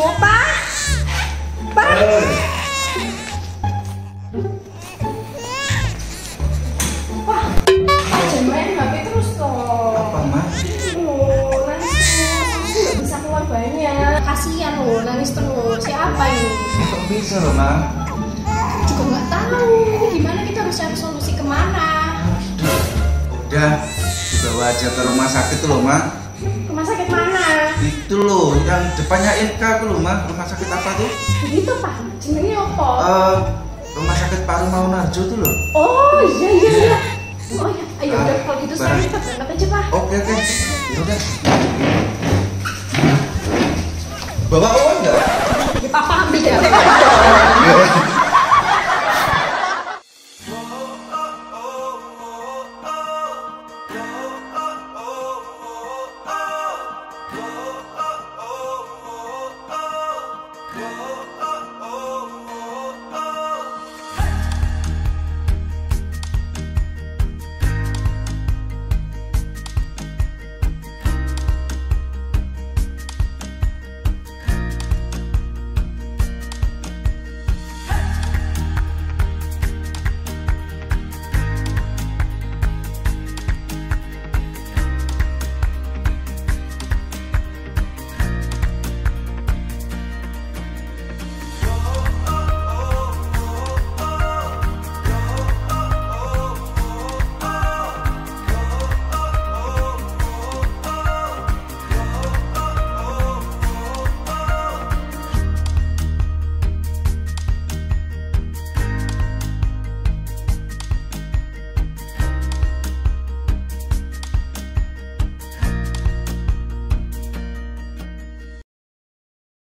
Pak. Pak. Pak, jangan main HP terus toh. Apa, Mas? Loh, nangis terus. Aku nggak bisa keluar banyak. Kasihan loh, nangis terus. Siapa ini? Kok bisa loh, Mas? Juga nggak tahu. Ini gimana kita harus cari solusi kemana? Udah, bawa aja ke rumah sakit tuh loh, Mas. Rumah sakit mana? Itu loh, yang depannya IFK tuh loh, Mas. Rumah sakit apa tuh? Begitu Pak. Jenengnya apa? Rumah sakit Paru Mangunarjo tuh loh. Oh iya. Oh iya, ayo udah kalau gitu sekarang kita berangkat aja Pak. Oke. Ya udah. Bawa uang nggak? Ya Papa ambil ya.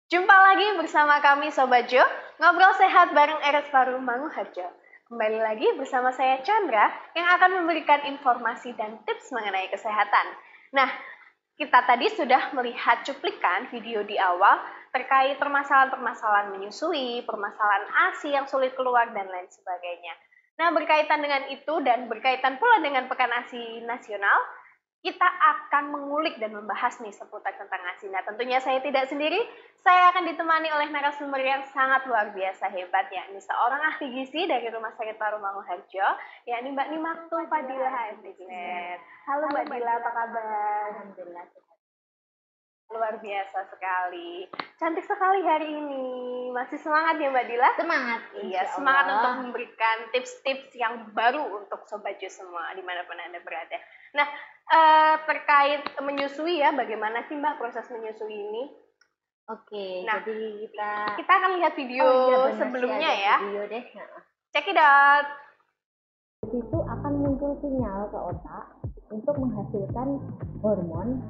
Jumpa lagi bersama kami Sobat Jo, ngobrol sehat bareng RS Paru Mangunharjo. Kembali lagi bersama saya Chandra yang akan memberikan informasi dan tips mengenai kesehatan. Nah, kita tadi sudah melihat cuplikan video di awal terkait permasalahan-permasalahan menyusui, permasalahan ASI yang sulit keluar dan lain sebagainya. Nah, berkaitan dengan itu dan berkaitan pula dengan Pekan ASI Nasional, kita akan mengulik dan membahas nih seputar tentang ASI. Nah, tentunya saya tidak sendiri, saya akan ditemani oleh narasumber yang sangat luar biasa hebat, yakni seorang ahli gizi dari Rumah Sakit Paru Mangunharjo, yakni Mbak Nimaktul Fadilah MD. Halo Mbak Dila, apa kabar? Alhamdulillah. Luar biasa sekali. Cantik sekali hari ini. Masih semangat ya Mbak Dila? Semangat. Iya, semangat untuk memberikan tips-tips yang baru untuk Sobat Jo semua dimanapun Anda berada. Nah, terkait menyusui ya, bagaimana sih Mbak proses menyusui ini? Oke, Nah, jadi kita akan lihat video benar sebelumnya sih, ada ya. Video deh. Check it out. Itu akan muncul sinyal ke otak untuk menghasilkan hormon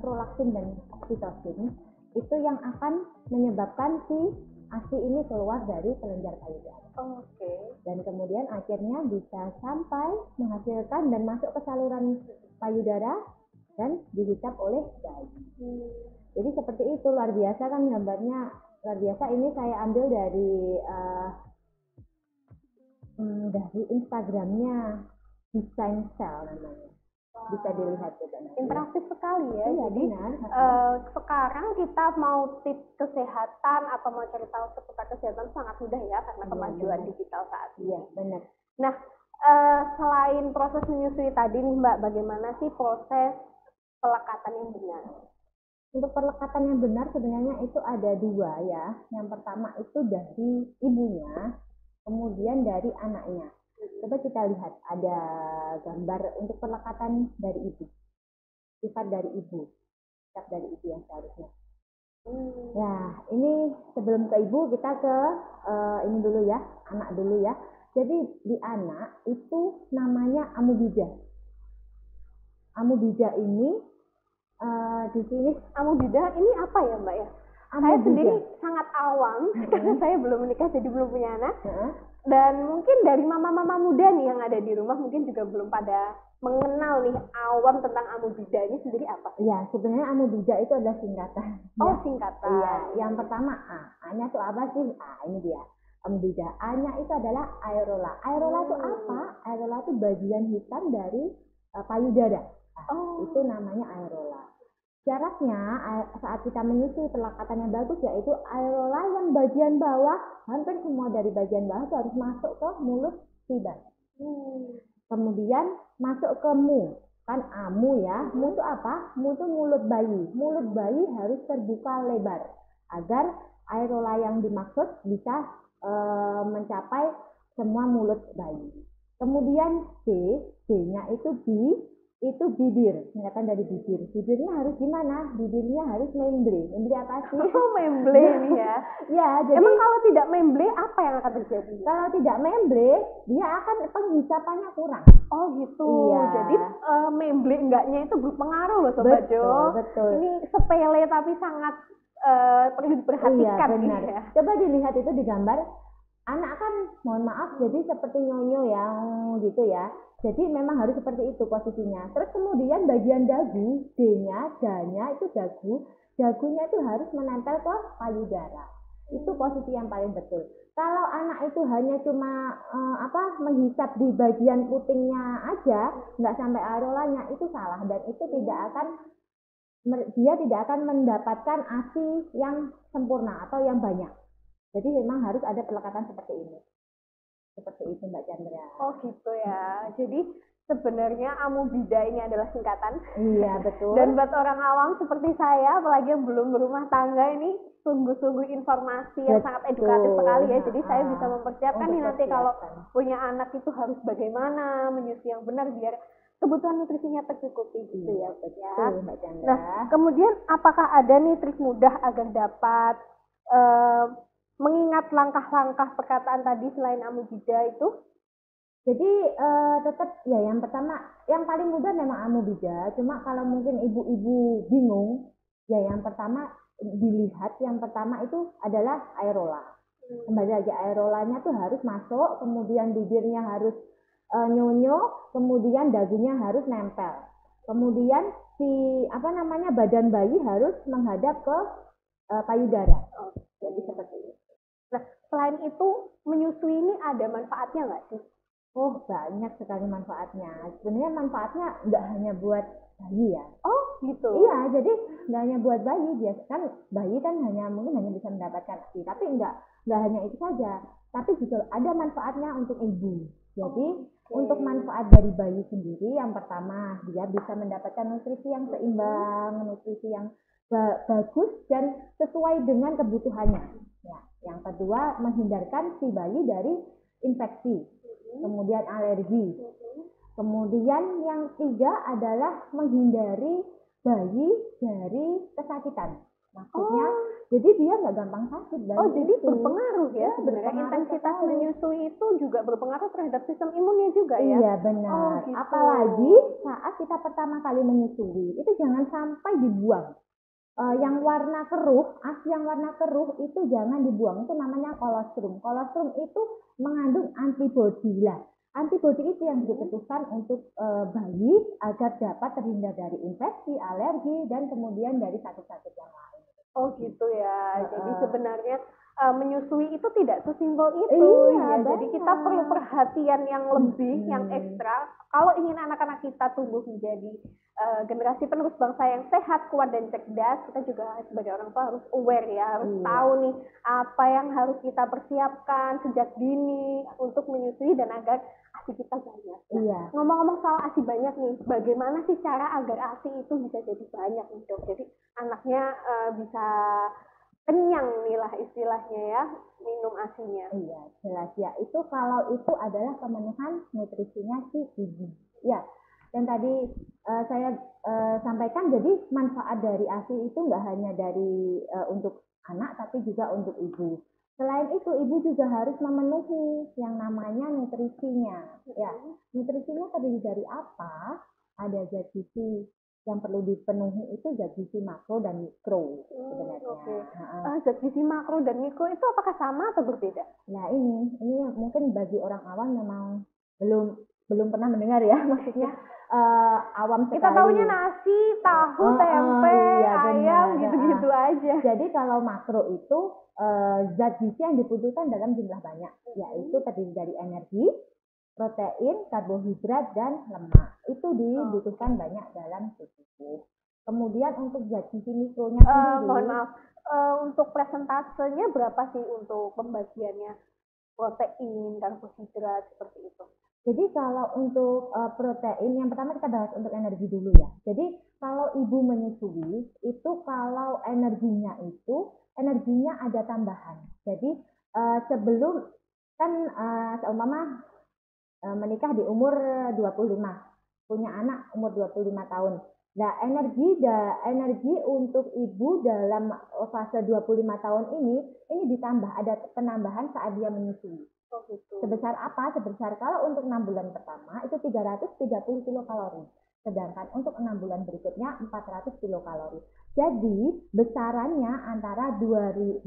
prolaktin dan oksitosin, itu yang akan menyebabkan si ASI ini keluar dari kelenjar payudara. Oke. Dan kemudian akhirnya bisa sampai menghasilkan dan masuk ke saluran payudara dan dihisap oleh bayi. Jadi seperti itu, luar biasa kan gambarnya, luar biasa. Ini saya ambil dari Instagramnya Design Cell namanya. Bisa dilihat juga nanti. Interaktif sekali ya. Iya, Jadi benar. sekarang kita mau tips kesehatan atau mau cari tahu seputar kesehatan sangat mudah ya karena kemajuan digital saat ini. Iya, benar. Nah, selain proses menyusui tadi nih Mbak, bagaimana sih proses pelekatan yang benar? Untuk pelekatan yang benar sebenarnya itu ada dua ya. Yang pertama itu dari ibunya, kemudian dari anaknya. Coba kita lihat, ada gambar untuk pelekatan dari ibu. Sifat dari ibu yang seharusnya. Nah, ini sebelum ke ibu kita ke ini dulu ya, anak dulu ya. Jadi di anak itu namanya amubida. Amubida ini di sini Amubida ini apa ya Mbak ya? Saya sendiri sangat awam karena saya belum menikah jadi belum punya anak. Dan mungkin dari mama-mama muda nih yang ada di rumah mungkin juga belum pada mengenal nih awam tentang amubida ini sendiri apa? Ya, sebenarnya amubida itu adalah singkatan. Oh, ya. singkatan. Iya, yang pertama A-nya itu apa sih? Ini dia. Amubida. A-nya itu adalah aerola. Aerola itu apa? Aerola itu bagian hitam dari payudara. Itu namanya aerola. Syaratnya saat kita menyusui pelekatan yang bagus yaitu areola yang bagian bawah, hampir semua dari bagian bawah itu harus masuk ke mulut si bayi. Kemudian masuk ke mu, kan amu ya. Mu itu apa? Mu itu mulut bayi. Mulut bayi harus terbuka lebar agar areola yang dimaksud bisa mencapai semua mulut bayi. Kemudian B-nya itu bibir, singkatan dari bibir. Bibirnya harus gimana? Bibirnya harus membre. Membre apa sih? Oh, memble ini ya. Ya, jadi Emang kalau tidak memble apa yang akan terjadi? kalau tidak membre, dia akan penghisapannya kurang. Oh gitu. Iya. Jadi memble enggaknya itu berpengaruh loh Sobat Jo. Betul. Ini sepele tapi sangat perlu diperhatikan Iya, benar. ya. Coba dilihat itu di gambar. Anak kan, mohon maaf, jadi seperti nyonyo yang gitu ya. Jadi memang harus seperti itu posisinya. Terus kemudian bagian dagu, D-nya, D-nya itu dagu. Dagunya itu harus menempel ke payudara. Itu posisi yang paling betul. Kalau anak itu hanya cuma menghisap di bagian putingnya aja, nggak sampai areolanya, itu salah. Dan itu dia tidak akan mendapatkan ASI yang sempurna atau yang banyak. Jadi memang harus ada pelekatan seperti ini. Seperti itu Mbak Chandra. Oh gitu ya. Jadi sebenarnya amubida ini adalah singkatan. Iya, betul. Dan buat orang awam seperti saya, apalagi yang belum berumah tangga ini, sungguh-sungguh informasi yang sangat edukatif sekali ya. Jadi saya bisa mempersiapkan nih nanti kalau punya anak itu harus bagaimana menyusui yang benar biar kebutuhan nutrisinya tercukupi gitu ya. Betul Mbak Chandra. Nah, kemudian apakah ada nih trik mudah agar dapat mengingat langkah-langkah perkataan tadi selain amubida itu? Jadi tetap ya yang pertama, yang paling mudah memang amubida. Cuma kalau mungkin ibu-ibu bingung, ya yang pertama dilihat, yang pertama itu adalah aerola. Kembali lagi aerolanya tuh harus masuk, kemudian bibirnya harus nyonyo, kemudian dagunya harus nempel. Kemudian badan bayi harus menghadap ke payudara. Jadi seperti itu. Nah, selain itu menyusui ini ada manfaatnya nggak sih? Oh, banyak sekali manfaatnya. Sebenarnya manfaatnya nggak hanya buat bayi ya. Oh, gitu. Iya, jadi nggak hanya buat bayi. Biasa kan bayi kan mungkin hanya bisa mendapatkan ASI, tapi nggak hanya itu saja. Tapi juga ada manfaatnya untuk ibu. Jadi untuk manfaat dari bayi sendiri, yang pertama dia bisa mendapatkan nutrisi yang seimbang, nutrisi yang bagus dan sesuai dengan kebutuhannya. Ya, yang kedua menghindarkan si bayi dari infeksi, kemudian alergi. Kemudian yang ketiga adalah menghindari bayi dari kesakitan. Maksudnya, jadi dia nggak gampang sakit. Jadi berpengaruh ya sebenarnya intensitas menyusui itu juga berpengaruh terhadap sistem imunnya juga ya? Iya benar. Gitu. Apalagi saat kita pertama kali menyusui, itu jangan sampai dibuang. Yang warna keruh, ASI yang warna keruh itu jangan dibuang. Itu namanya kolostrum. Kolostrum itu mengandung antibodi lah. Antibodi itu yang dibutuhkan untuk bayi agar dapat terhindar dari infeksi, alergi, dan kemudian dari sakit-sakit yang lain. Oh gitu ya. Jadi sebenarnya menyusui itu tidak sesimpel itu ya. Jadi kita perlu perhatian yang lebih, yang ekstra. Kalau ingin anak-anak kita tumbuh menjadi generasi penerus bangsa yang sehat, kuat dan cerdas, kita juga sebagai orang tua harus aware ya, harus tahu nih apa yang harus kita persiapkan sejak dini untuk menyusui dan agar ASI kita banyak. Nah, ngomong-ngomong soal ASI banyak nih, bagaimana sih cara agar ASI itu bisa jadi banyak nih Dok? Jadi anaknya bisa kenyang nih lah istilahnya ya, minum ASI-nya. Iya, jelas ya. Itu kalau itu adalah pemenuhan nutrisinya si ibu. Ya, dan tadi saya sampaikan, jadi manfaat dari ASI itu nggak hanya dari untuk anak, tapi juga untuk ibu. Selain itu, ibu juga harus memenuhi yang namanya nutrisinya. Ya, nutrisinya terdiri dari apa? Ada zat gizi yang perlu dipenuhi itu zat gizi makro dan mikro sebenarnya. Zat gizi makro dan mikro itu apakah sama atau berbeda? Nah ini mungkin bagi orang awam memang belum pernah mendengar ya, maksudnya awam sekali. Kita tahunya nasi, tahu, tempe, ayam gitu-gitu aja. Jadi kalau makro itu zat gizi yang dibutuhkan dalam jumlah banyak, yaitu terdiri dari energi, protein, karbohidrat, dan lemak. Itu dibutuhkan banyak dalam tubuh. Kemudian untuk zat gizi mikronya sendiri, Mohon maaf, untuk presentasenya berapa sih untuk pembagiannya? Protein, karbohidrat, seperti itu. jadi kalau untuk protein, yang pertama kita bahas untuk energi dulu ya. Jadi kalau ibu menyusui, itu kalau energinya ada tambahan. Jadi sebelum kan seumpama menikah di umur 25, punya anak umur 25 tahun. Nah, energi untuk ibu dalam fase 25 tahun ini ditambah, ada penambahan saat dia menyusui. Oh gitu. Sebesar apa? Sebesar kalau untuk 6 bulan pertama itu 330 kilokalori. Sedangkan untuk 6 bulan berikutnya 400 kilokalori. Jadi besarannya antara 2.580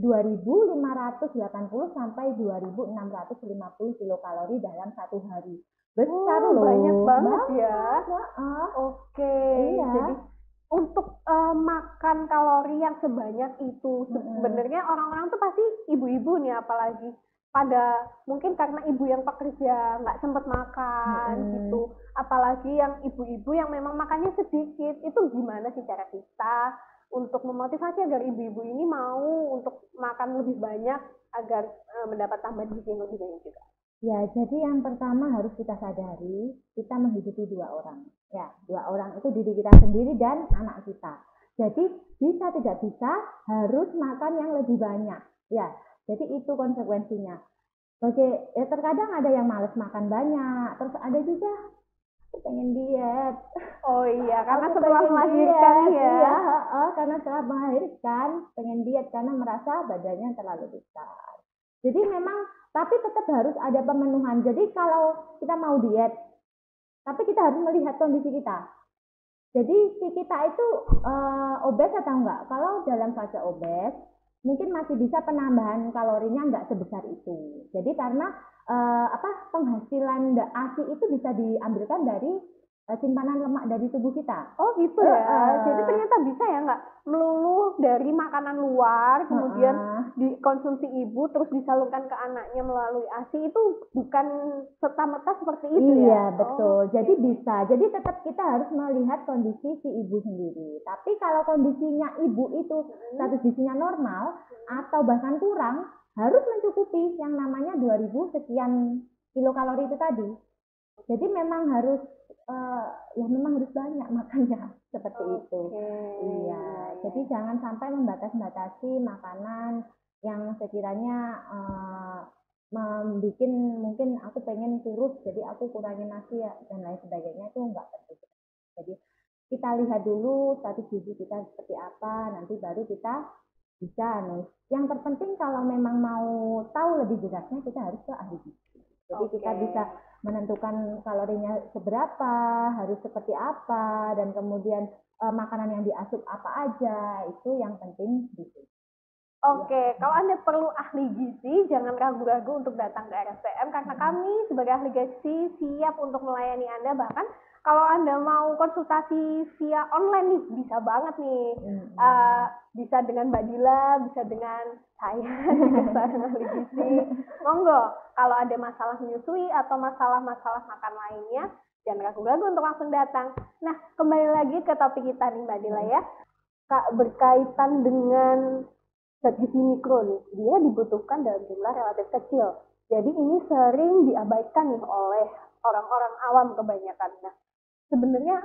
sampai 2.650 kilokalori dalam satu hari. Besar loh. Banyak banget ya. Oke. Iya. Jadi untuk makan kalori yang sebanyak itu sebenarnya orang-orang tuh pasti ibu-ibu nih, apalagi pada mungkin karena ibu yang pekerja nggak sempat makan gitu, apalagi yang ibu-ibu yang memang makannya sedikit. Itu gimana sih cara kita untuk memotivasi agar ibu-ibu ini mau untuk makan lebih banyak agar mendapat tambahan gizi yang lebih banyak juga? Ya, jadi yang pertama harus kita sadari, kita menghidupi 2 orang. Ya, 2 orang itu diri kita sendiri dan anak kita. Jadi bisa tidak bisa harus makan yang lebih banyak. Ya, jadi itu konsekuensinya. Terkadang ada yang males makan banyak, terus ada juga aku pengen diet. Oh iya, karena Aku setelah pengen melahirkan diet, ya. Iya, karena setelah melahirkan pengen diet karena merasa badannya terlalu besar. Jadi memang, tapi tetap harus ada pemenuhan. Jadi kalau kita mau diet, tapi kita harus melihat kondisi kita. Jadi si kita itu obes atau enggak? Kalau dalam fase obes, mungkin masih bisa penambahan kalorinya enggak sebesar itu. Jadi karena penghasilan ASI itu bisa diambilkan dari simpanan lemak dari tubuh kita. Oh gitu ya. Jadi ternyata bisa ya, nggak melulu dari makanan luar kemudian dikonsumsi ibu terus disalurkan ke anaknya melalui ASI, itu bukan serta-merta seperti itu ya. Iya betul. Jadi bisa. Jadi tetap kita harus melihat kondisi si ibu sendiri. Tapi kalau kondisinya ibu itu status gizinya normal atau bahkan kurang, harus mencukupi yang namanya 2000 sekian kilokalori itu tadi. Jadi memang harus memang harus banyak makannya seperti itu. Iya. Jadi jangan sampai membatasi makanan yang sekiranya membuat mungkin aku pengen kurus, jadi aku kurangin nasi ya dan lain sebagainya, itu enggak penting. Jadi kita lihat dulu status gizi kita seperti apa, nanti baru kita bisa nih. Yang terpenting kalau memang mau tahu lebih jelasnya, kita harus ke ahli gizi. Jadi kita bisa menentukan kalorinya seberapa, harus seperti apa, dan kemudian makanan yang diasup apa aja, itu yang penting gitu. Oke, kalau Anda perlu ahli gizi, jangan ragu-ragu untuk datang ke RSPM, karena kami sebagai ahli gizi siap untuk melayani Anda. Bahkan kalau Anda mau konsultasi via online nih, bisa banget nih. Bisa dengan Mbak Dila, bisa dengan saya, juga seorang ahli gizi. Monggo, kalau ada masalah menyusui atau masalah-masalah makan lainnya, jangan ragu-ragu untuk langsung datang. Nah, kembali lagi ke topik kita nih Mbak Dila ya. Kak, berkaitan dengan zat gizi mikro nih, dia dibutuhkan dalam jumlah relatif kecil. Jadi ini sering diabaikan nih oleh orang-orang awam kebanyakan. Nah, sebenarnya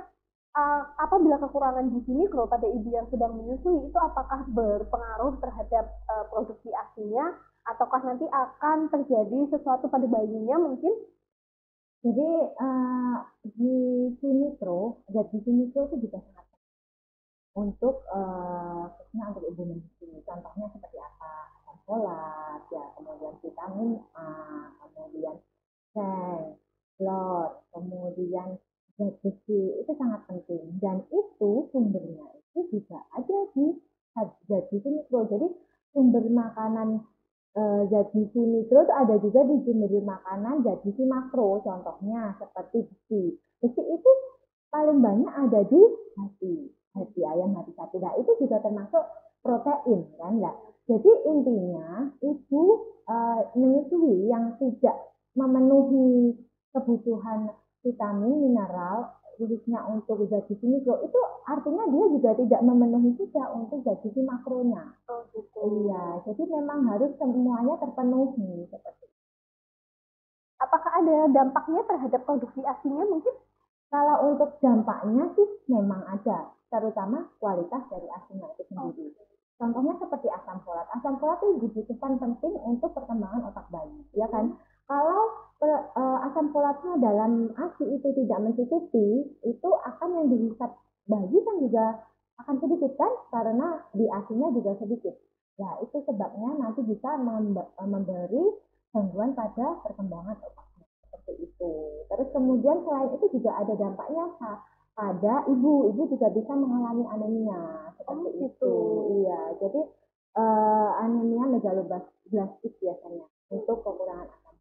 apabila kekurangan gizi mikro pada ibu yang sedang menyusui itu apakah berpengaruh terhadap produksi ASI-nya, ataukah nanti akan terjadi sesuatu pada bayinya mungkin? Jadi gizi mikro, zat gizi mikro itu juga sangat untuk khususnya untuk ibu menyusui. Contohnya seperti apa? Folat, ya, kemudian vitamin A, kemudian seng, telur, kemudian zat besi, itu sangat penting. Dan itu sumbernya itu juga ada di zat gizi mikro. Jadi sumber makanan zat gizi mikro itu ada juga di sumber makanan zat gizi makro. Contohnya seperti besi. Besi itu paling banyak ada di hati ayam, hati sapi. Nah, itu juga termasuk protein kan, lah. Jadi intinya ibu menyusui yang tidak memenuhi kebutuhan vitamin, mineral, khususnya untuk zat gizi mikro itu artinya dia juga tidak memenuhi juga untuk zat gizi makronya. Oh gitu. Iya, jadi memang harus semuanya terpenuhi seperti itu. Apakah ada dampaknya terhadap produksi ASINya mungkin? Kalau untuk dampaknya sih memang ada, terutama kualitas dari ASINya itu sendiri. Contohnya seperti asam folat. Asam folat itu dibutuhkan penting untuk perkembangan otak bayi, ya kan? Kalau asam folatnya dalam ASI itu tidak mencukupi, itu akan yang dihisap bayi kan juga akan sedikit kan? Karena di ASINya juga sedikit. Nah, itu sebabnya nanti bisa memberi gangguan pada perkembangan otaknya seperti itu. Terus kemudian selain itu juga ada dampaknya pada ibu juga bisa mengalami anemia seperti itu. Iya, jadi anemia megaloblastik biasanya untuk kekurangan asam.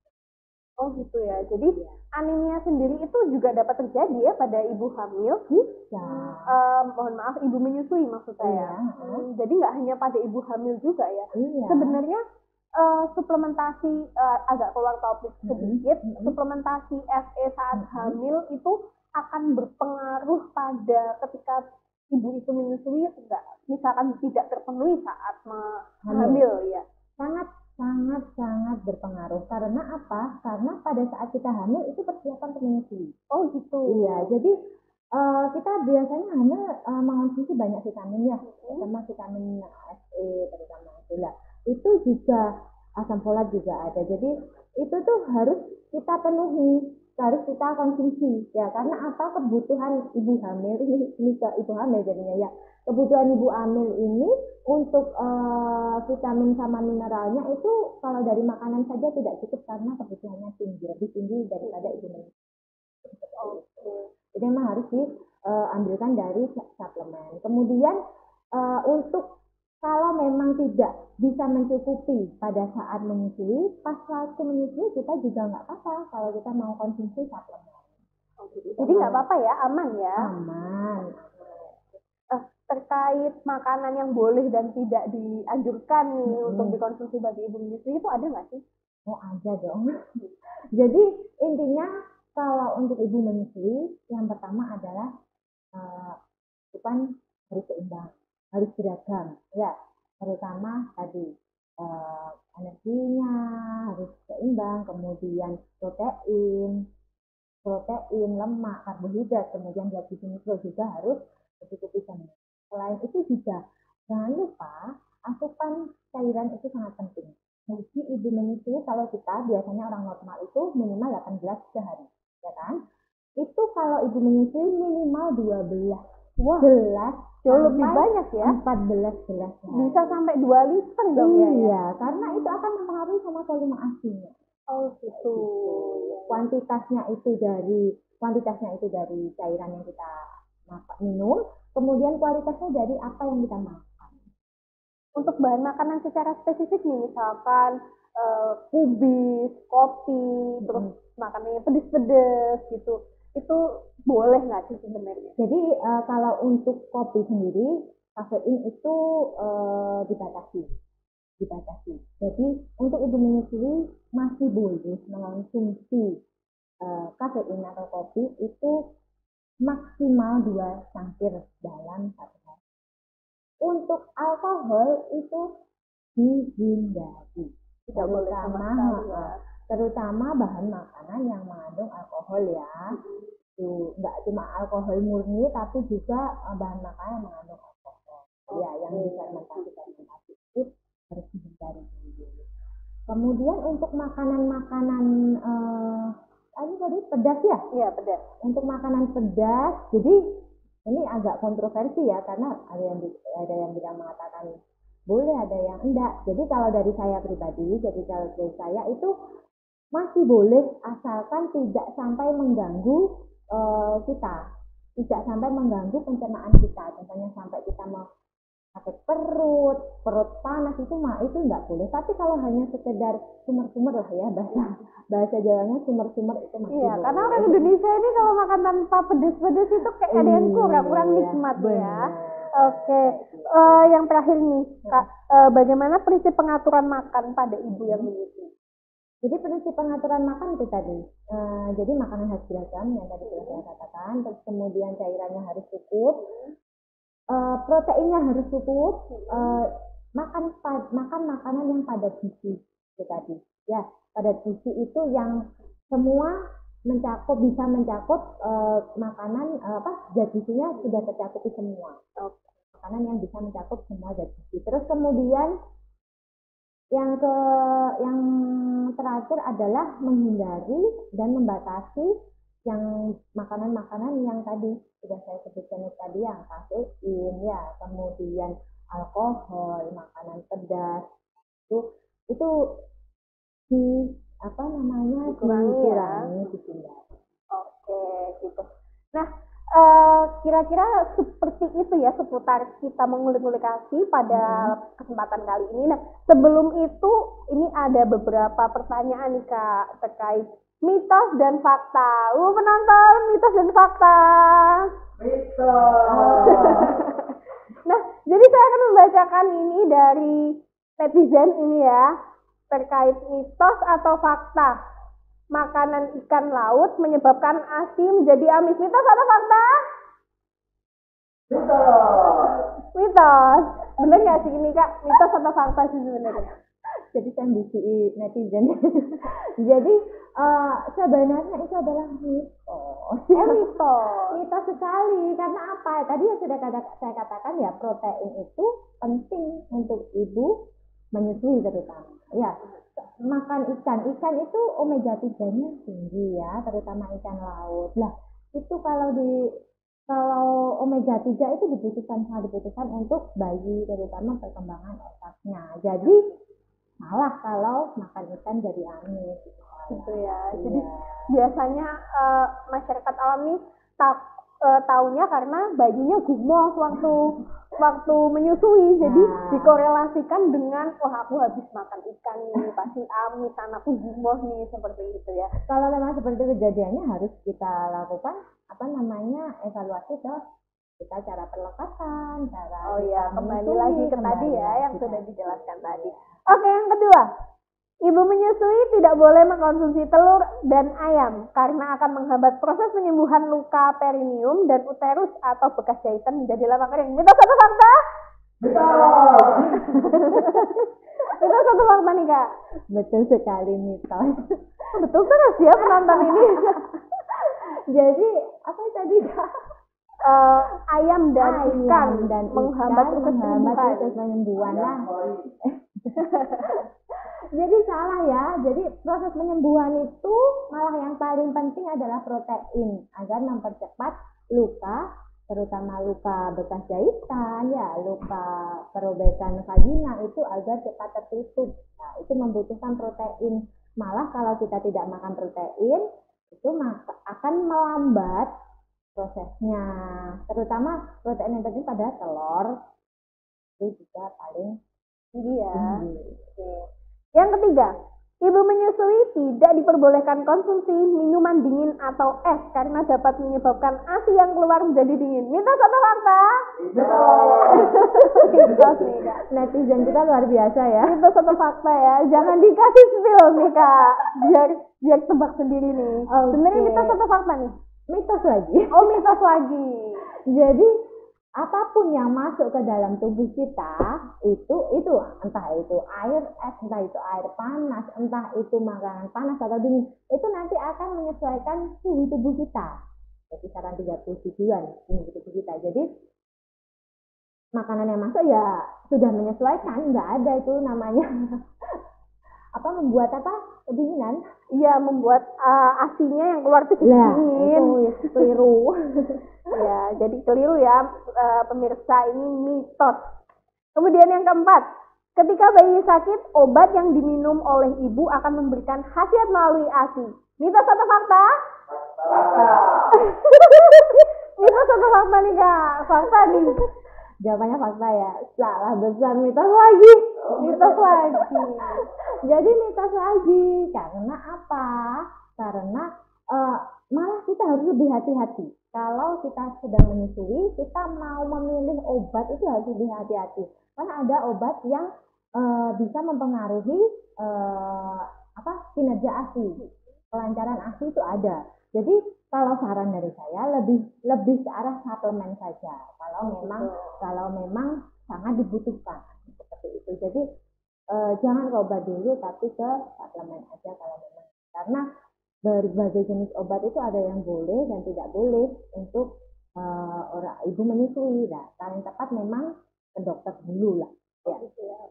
Oh gitu ya. Jadi anemia sendiri itu juga dapat terjadi ya pada ibu hamil. Bisa. Mohon maaf, ibu menyusui maksud saya. Iya. Jadi nggak hanya pada ibu hamil juga ya. Iya. Sebenarnya suplementasi agak keluar topik sedikit. Suplementasi FE saat hamil itu akan berpengaruh pada ketika ibu itu menyusui enggak, misalkan tidak terpenuhi saat hamil ya. Sangat berpengaruh. Karena apa? Karena pada saat kita hamil itu persiapan untuk menyusui. Oh gitu. Iya, jadi kita biasanya hamil mengonsumsi banyak vitamin ya, terutama vitamin FE, terutama gula. Itu juga asam folat juga ada. Jadi itu tuh harus kita penuhi, harus kita konsumsi ya. Karena apa? Kebutuhan ibu hamil ini ke ibu hamil jadinya ya. Kebutuhan ibu hamil ini untuk vitamin sama mineralnya itu kalau dari makanan saja tidak cukup karena kebutuhannya tinggi, lebih tinggi daripada ibu hamil. Jadi memang harus diambilkan dari suplemen. Kemudian untuk kalau memang tidak bisa mencukupi pada saat menyusui, pas waktu menyusui kita juga nggak apa-apa kalau kita mau konsumsi suplemen. Jadi nggak apa-apa ya, aman ya? Aman. Terkait makanan yang boleh dan tidak dianjurkan nih untuk dikonsumsi bagi ibu menyusui itu ada nggak sih? Oh ada dong. Jadi intinya kalau untuk ibu menyusui yang pertama adalah asupan harus seimbang, harus beragam ya, terutama tadi energinya harus seimbang, kemudian protein, lemak, karbohidrat, kemudian zat gizi mikro juga harus mencukupi semua. Selain itu juga jangan lupa asupan cairan itu sangat penting. Bagi ibu menyusui kalau kita biasanya orang normal itu minimal 8 gelas sehari, ya kan? Itu kalau ibu menyusui minimal 12 gelas, jauh lebih banyak ya? 14 gelas sehari. Bisa sampai 2 liter dong ya? Iya, karena itu akan mempengaruhi sama volume ASINya. Oh gitu. Kuantitasnya itu dari cairan yang kita minum, kemudian kualitasnya dari apa yang kita makan. Untuk bahan makanan secara spesifik nih, misalkan kubis, kopi, terus makanannya pedes-pedes gitu, itu boleh nggak sih sebenarnya? Jadi kalau untuk kopi sendiri, kafein itu dibatasi. Jadi untuk ibu menyusui masih boleh mengonsumsi kafein atau kopi itu maksimal 2 cangkir dalam satu hari. Untuk alkohol itu dihindari, terutama bahan makanan yang mengandung alkohol ya. Itu nggak cuma alkohol murni, tapi juga bahan makanan yang mengandung alkohol. Ya, yang difermentasi itu harus dihindari dulu. Kemudian untuk makanan-makanan tadi pedas ya? Iya, pedas. Untuk makanan pedas, jadi ini agak kontroversi ya, karena ada yang bilang mengatakan boleh, ada yang enggak. Jadi kalau dari saya pribadi, itu masih boleh asalkan tidak sampai mengganggu kita, tidak sampai mengganggu pencernaan kita. Contohnya sampai kita mau sakit perut panas itu enggak boleh. Tapi kalau hanya sekedar sumber-sumber lah ya, bahasa Jawanya sumber-sumber itu masih boleh. Karena orang Indonesia ini kalau makan tanpa pedes-pedes itu kayak ada yang kurang nikmat ya. Oke. Yang terakhir nih Kak, bagaimana prinsip pengaturan makan pada ibu yang menyusui? Jadi prinsip pengaturan makan itu tadi. Jadi makanan harus beragam yang tadi sudah saya katakan. Terus kemudian cairannya harus cukup, proteinnya harus cukup, makan makanan yang padat gizi itu tadi. Ya, padat gizi itu yang semua bisa mencakup makanan zat gizinya sudah tercakupi semua. Makanan yang bisa mencakup semua zat gizi. Terus kemudian yang terakhir adalah menghindari dan membatasi yang makanan-makanan yang tadi sudah saya sebutkan tadi, yang kafein ya, kemudian alkohol, makanan pedas, itu dikurangi ya, dihindari. Oke, gitu. Nah, kira-kira seperti itu ya seputar kita mengulik-ulik kasih pada kesempatan kali ini. Nah, sebelum itu ini ada beberapa pertanyaan nih Kak terkait mitos dan fakta. Penonton, mitos dan fakta. Nah, jadi saya akan membacakan ini dari netizen ini ya, terkait mitos atau fakta. Makanan ikan laut menyebabkan ASI menjadi amis. Mitos atau fakta? Mitos. Bener nggak sih ini Kak? Mitos atau fakta sih sebenarnya? Jadi saya ambisi netizen. Jadi sebenarnya itu adalah mitos. Mitos sekali. Karena apa? Tadi yang sudah saya katakan ya, protein itu penting untuk ibu menyusui terutama. Ya, makan ikan itu omega 3-nya tinggi ya, terutama ikan laut. Lah, itu kalau omega 3 itu sangat dibutuhkan untuk bayi, terutama perkembangan otaknya. Jadi malah kalau makan ikan jadi amis gitu ya. Jadi biasanya masyarakat awam nih taunya karena bayinya gumoh waktu menyusui, jadi dikorelasikan dengan aku habis makan ikan nih pasti amis, anakku gumoh nih, seperti itu ya. Kalau memang seperti kejadiannya harus kita lakukan evaluasi ke kita cara perlekatan, kembali lagi ke tadi ya yang sudah dijelaskan tadi. Oke, yang kedua, ibu menyusui tidak boleh mengkonsumsi telur dan ayam karena akan menghambat proses penyembuhan luka perineum dan uterus atau bekas jahitan menjadi lama kering. Mitos atau fakta? Mitos atau fakta nih Kak? Betul sekali, mitos. Betul terus ya penonton ini. Jadi apa tadi Kak? Ayam dan ikan menghambat proses penyembuhan lah. Jadi salah ya. Jadi proses penyembuhan itu malah yang paling penting adalah protein agar mempercepat luka, terutama luka bekas jahitan ya, luka perobekan vagina itu agar cepat tertutup. Nah, itu membutuhkan protein. Malah kalau kita tidak makan protein itu akan melambat prosesnya. Terutama protein yang penting pada telur itu juga paling tinggi ya. Yang ketiga, ibu menyusui tidak diperbolehkan konsumsi minuman dingin atau es karena dapat menyebabkan ASI yang keluar menjadi dingin. Mitos atau fakta? Mitos nih Kak. Netizen kita luar biasa ya. Mitos atau fakta ya? Jangan dikasih spill nih Kak. Biar tebak sendiri nih. Sebenarnya mitos atau fakta nih? Mitos lagi. Oh, mitos lagi. Jadi apapun yang masuk ke dalam tubuh kita itu entah itu air es, entah itu air panas, entah itu makanan panas atau dingin, itu nanti akan menyesuaikan suhu tubuh kita. Jadi kisaran 37-an suhu tubuh kita. Jadi makanan yang masuk ya sudah menyesuaikan, nggak ada itu namanya membuat kedinginan. Iya, membuat asinya yang keluar itu dingin. Itu keliru. Ya, jadi keliru ya pemirsa, ini mitos. Kemudian yang keempat, ketika bayi sakit, obat yang diminum oleh ibu akan memberikan khasiat melalui ASI. Mitos atau fakta? Fakta. Mitos atau fakta nih Kak? Fakta nih. Jawabannya fakta ya. Salah besar, mitos lagi. Mitos lagi. Jadi mitos lagi. Karena apa? Karena malah kita harus lebih hati-hati. Kalau kita sedang menyusui, kita mau memilih obat itu harus lebih hati-hati. Karena ada obat yang bisa mempengaruhi kinerja ASI, kelancaran ASI itu ada. Jadi kalau saran dari saya lebih ke arah suplemen saja. Kalau memang sangat dibutuhkan seperti itu. Jadi jangan ke obat dulu, tapi ke suplemen aja kalau memang. Karena berbagai jenis obat itu ada yang boleh dan tidak boleh untuk orang ibu menyusui. Nah, paling tepat memang ke dokter dulu lah. Ya.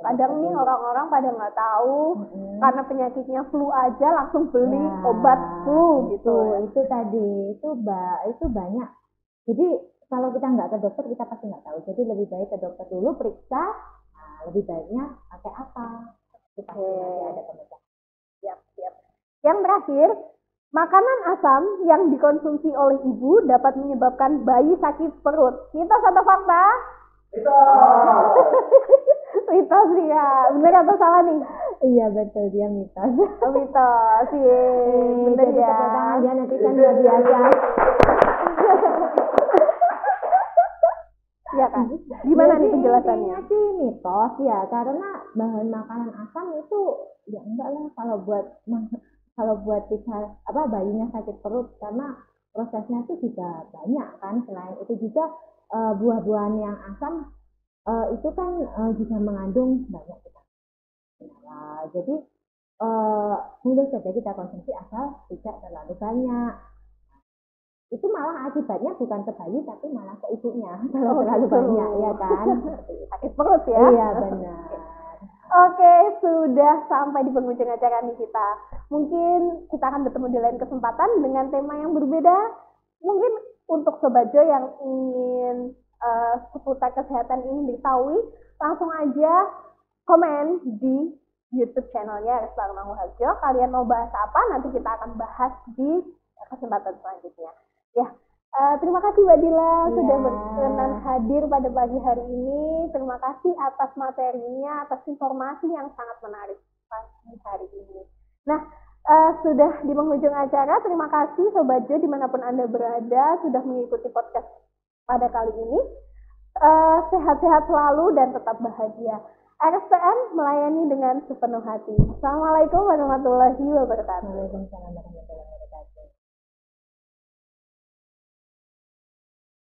Kadang nih orang-orang pada nggak tahu karena penyakitnya flu aja langsung beli obat flu gitu. Itu tadi itu banyak. Jadi kalau kita nggak ke dokter kita pasti nggak tahu. Jadi lebih baik ke dokter dulu, periksa. Nah, lebih baiknya pakai apa? Itu pasti nanti ada pemeriksaan. Siap. Yang terakhir, makanan asam yang dikonsumsi oleh ibu dapat menyebabkan bayi sakit perut. Mitos atau fakta? Mitos ya. Bener atau salah nih? Iya betul, dia mitos. Mitos. Bener jadi ya. tepuk tangan dia nanti kan luar biasa. Iya kan? Gimana nih penjelasannya? Intinya sih mitos ya, karena bahan makanan asam itu ya enggak lah kalau buat bisa bayinya sakit perut, karena prosesnya itu juga banyak kan. Selain itu juga buah-buahan yang asam itu kan juga mengandung banyak vitamin. Nah, jadi boleh saja kita konsumsi asal tidak terlalu banyak. Itu malah akibatnya bukan ke bayi tapi malah ke ibunya kalau terlalu banyak, ya kan? Sakit perut ya? Iya benar. Oke, sudah sampai di penghujung acara nih kita. Mungkin kita akan bertemu di lain kesempatan dengan tema yang berbeda. Mungkin untuk Sobat Jo yang ingin seputar kesehatan ini diketahui, langsung aja komen di YouTube channelnya Eres Baru Mangu Harjo. Kalian mau bahas apa? Nanti kita akan bahas di kesempatan selanjutnya. Ya, terima kasih Mbak Dila sudah berkenan hadir pada pagi hari ini. Terima kasih atas materinya, atas informasi yang sangat menarik pagi hari ini. Nah, sudah di penghujung acara. Terima kasih Sobat Jo dimanapun Anda berada sudah mengikuti podcast pada kali ini. Sehat-sehat selalu dan tetap bahagia. RSPM melayani dengan sepenuh hati. Assalamualaikum warahmatullahi wabarakatuh. Waalaikumsalam warahmatullahi wabarakatuh.